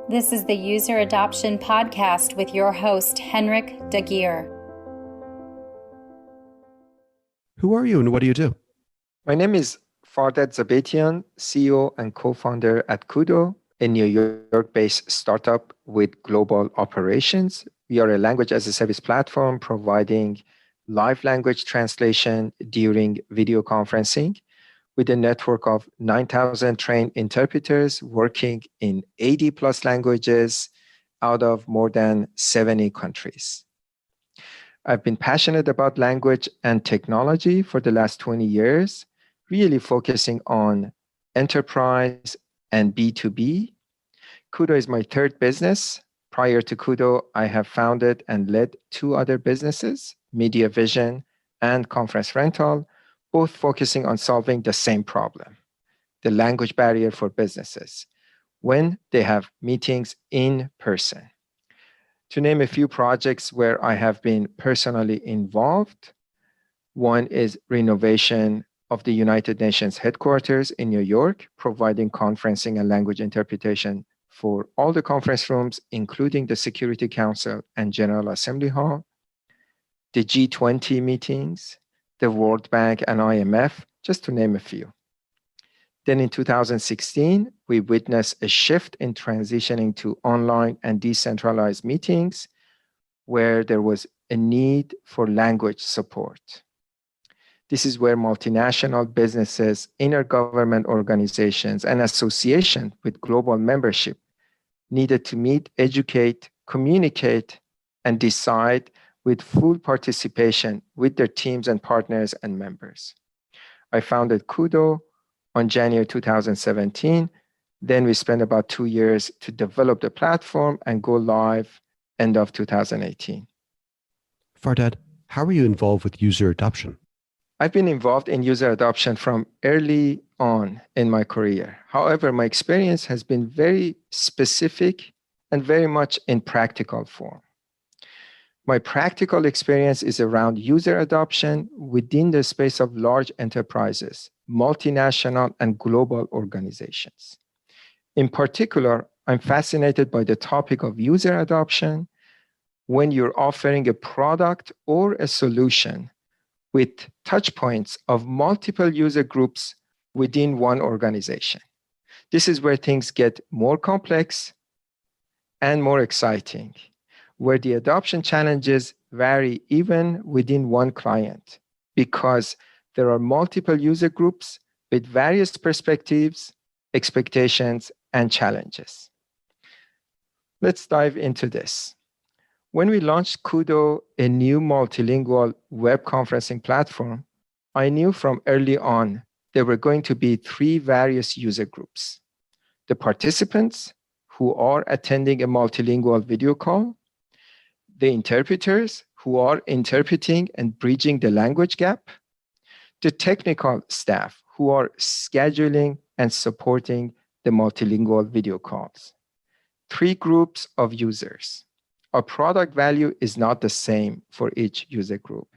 This is the User Adoption Podcast with your host, Henrik Dagier. Who are you and what do you do? My name is Fardad Zabetian, CEO and co-founder at Kudo, a New York-based startup with global operations. We are a language as a service platform providing live language translation during video conferencing with a network of 9,000 trained interpreters working in 80 plus languages out of more than 70 countries. I've been passionate about language and technology for the last 20 years, really focusing on enterprise and B2B. Kudo is my third business. Prior to Kudo, I have founded and led two other businesses, Media Vision and Conference Rental, both focusing on solving the same problem, the language barrier for businesses, when they have meetings in person. To name a few projects where I have been personally involved, one is renovation of the United Nations headquarters in New York, providing conferencing and language interpretation for all the conference rooms, including the Security Council and General Assembly Hall, the G20 meetings, the World Bank and IMF, just to name a few. Then in 2016, we witnessed a shift in transitioning to online and decentralized meetings where there was a need for language support. This is where multinational businesses, intergovernment organizations, and associations with global membership needed to meet, educate, communicate, and decide with full participation with their teams and partners and members. I founded Kudo on January 2017. Then we spent about 2 years to develop the platform and go live end of 2018. Fardad, how are you involved with user adoption? I've been involved in user adoption from early on in my career. However, my experience has been very specific and very much in practical form. My practical experience is around user adoption within the space of large enterprises, multinational and global organizations. In particular, I'm fascinated by the topic of user adoption when you're offering a product or a solution with touch points of multiple user groups within one organization. This is where things get more complex and more exciting, where the adoption challenges vary even within one client because there are multiple user groups with various perspectives, expectations, and challenges. Let's dive into this. When we launched Kudo, a new multilingual web conferencing platform, I knew from early on there were going to be three various user groups: the participants who are attending a multilingual video call, the interpreters who are interpreting and bridging the language gap, the technical staff who are scheduling and supporting the multilingual video calls. Three groups of users. Our product value is not the same for each user group.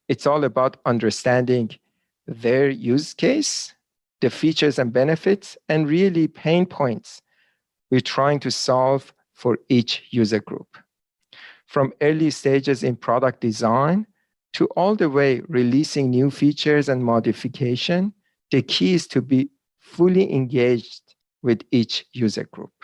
It's all about understanding their use case, the features and benefits, and really pain points we're trying to solve for each user group. From early stages in product design to all the way releasing new features and modification, the key is to be fully engaged with each user group.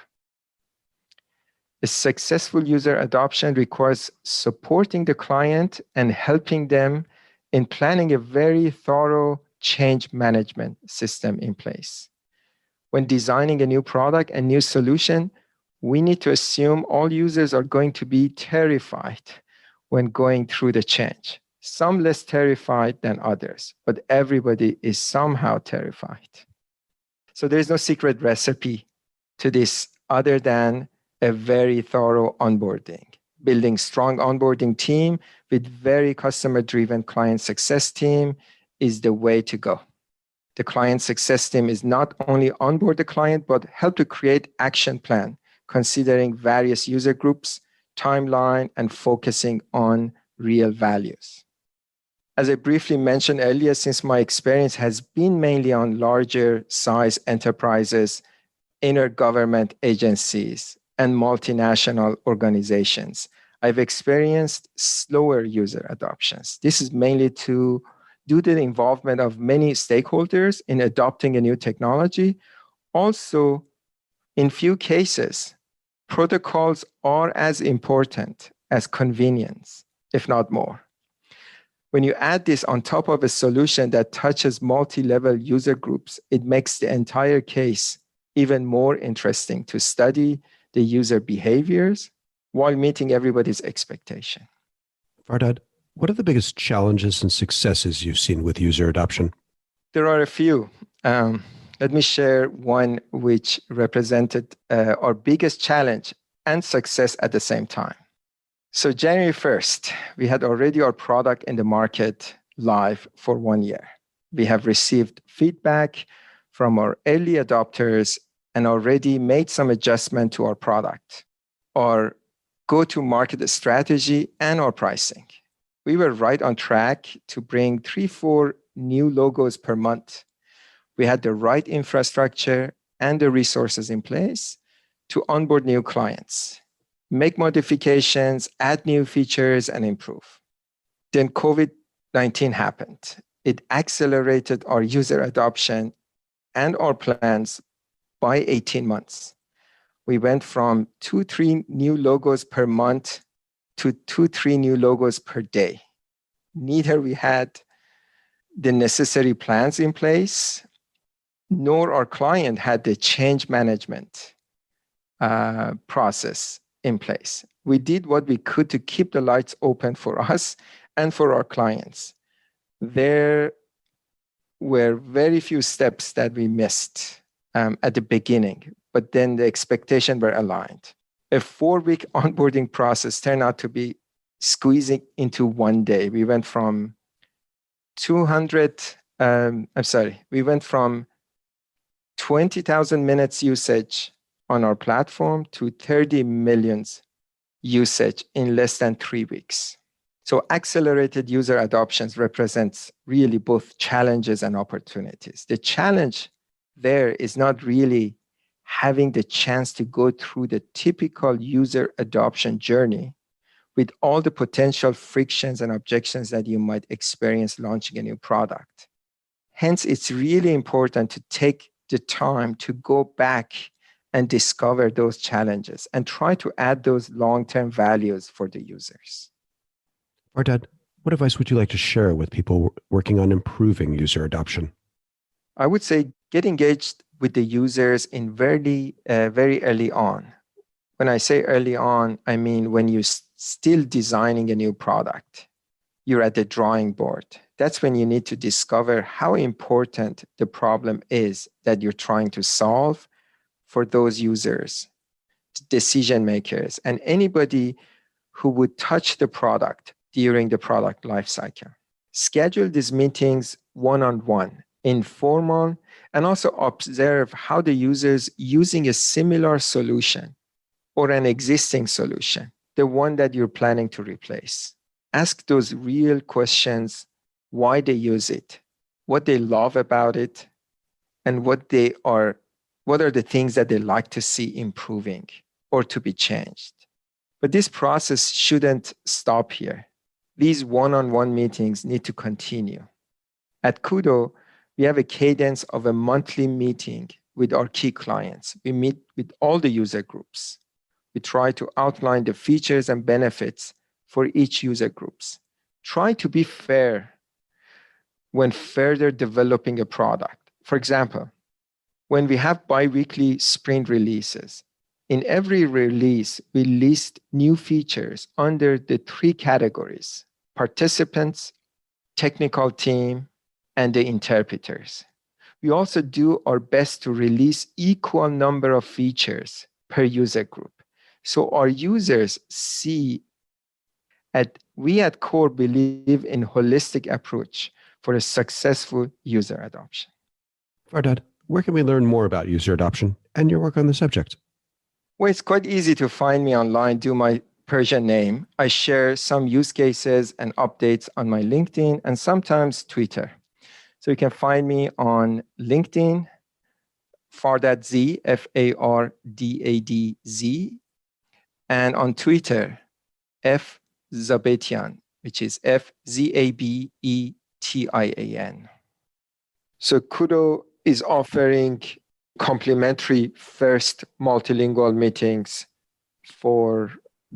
A successful user adoption requires supporting the client and helping them in planning a very thorough change management system in place. When designing a new product and new solution, we need to assume all users are going to be terrified when going through the change. Some less terrified than others, but everybody is somehow terrified. So there's no secret recipe to this other than a very thorough onboarding. Building strong onboarding team with very customer-driven client success team is the way to go. The client success team is not only onboard the client, but help to create action plan, considering various user groups, timeline, and focusing on real values. As I briefly mentioned earlier, since my experience has been mainly on larger size enterprises, intergovernment agencies, and multinational organizations, I've experienced slower user adoptions. This is mainly due to the involvement of many stakeholders in adopting a new technology. Also, in few cases, protocols are as important as convenience, if not more. When you add this on top of a solution that touches multi-level user groups, it makes the entire case even more interesting to study the user behaviors while meeting everybody's expectation. Fardad, what are the biggest challenges and successes you've seen with user adoption? There are a few. Let me share one which represented our biggest challenge and success at the same time. So January 1st, we had already our product in the market live for 1 year. We have received feedback from our early adopters and already made some adjustment to our product, our go-to-market strategy, and our pricing. We were right on track to bring 3-4 new logos per month. We had the right infrastructure and the resources in place to onboard new clients, make modifications, add new features, and improve. Then COVID-19 happened. It accelerated our user adoption and our plans by 18 months. We went from 2-3 new logos per month to 2-3 new logos per day. Neither we had the necessary plans in place, nor our client had the change management process in place. We did what we could to keep the lights open for us and for our clients. There were very few steps that we missed at the beginning, but then the expectations were aligned. A 4-week onboarding process turned out to be squeezing into 1 day. We went from 20,000 minutes usage on our platform to 30 million usage in less than 3 weeks. So accelerated user adoptions represents really both challenges and opportunities. The challenge there is not really having the chance to go through the typical user adoption journey with all the potential frictions and objections that you might experience launching a new product. Hence, it's really important to take the time to go back and discover those challenges and try to add those long-term values for the users. Fardad, what advice would you like to share with people working on improving user adoption? I would say get engaged with the users in very early on. When I say early on, I mean when you're still designing a new product. You're at the drawing board. That's when you need to discover how important the problem is that you're trying to solve for those users, decision makers, and anybody who would touch the product during the product lifecycle. Schedule these meetings one-on-one, informal, and also observe how the users using a similar solution or an existing solution, the one that you're planning to replace. Ask those real questions, why they use it, what they love about it, and what are the things that they like to see improving or to be changed. But this process shouldn't stop here. These one-on-one meetings need to continue. At Kudo, we have a cadence of a monthly meeting with our key clients. We meet with all the user groups. We try to outline the features and benefits for each user groups. Try to be fair when further developing a product. For example, when we have bi-weekly sprint releases, in every release, we list new features under the 3 categories: participants, technical team, and the interpreters. We also do our best to release equal number of features per user group. So our users see we at Core believe in holistic approach for a successful user adoption. Fardad, where can we learn more about user adoption and your work on the subject? Well, it's quite easy to find me online, do my Persian name. I share some use cases and updates on my LinkedIn and sometimes Twitter. So you can find me on LinkedIn, Fardad Z, Fardadz, and on Twitter, F Zabetian, which is Fzabeetian. So Kudo is offering complimentary first multilingual meetings for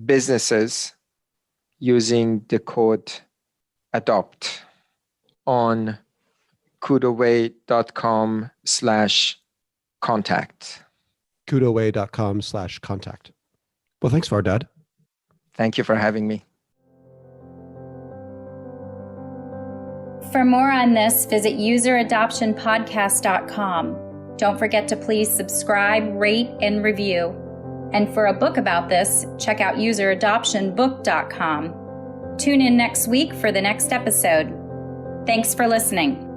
businesses using the code ADOPT on kudoway.com/contact. kudoway.com/contact. Well, thanks, Fardad. Thank you for having me. For more on this, visit useradoptionpodcast.com. Don't forget to please subscribe, rate, and review. And for a book about this, check out useradoptionbook.com. Tune in next week for the next episode. Thanks for listening.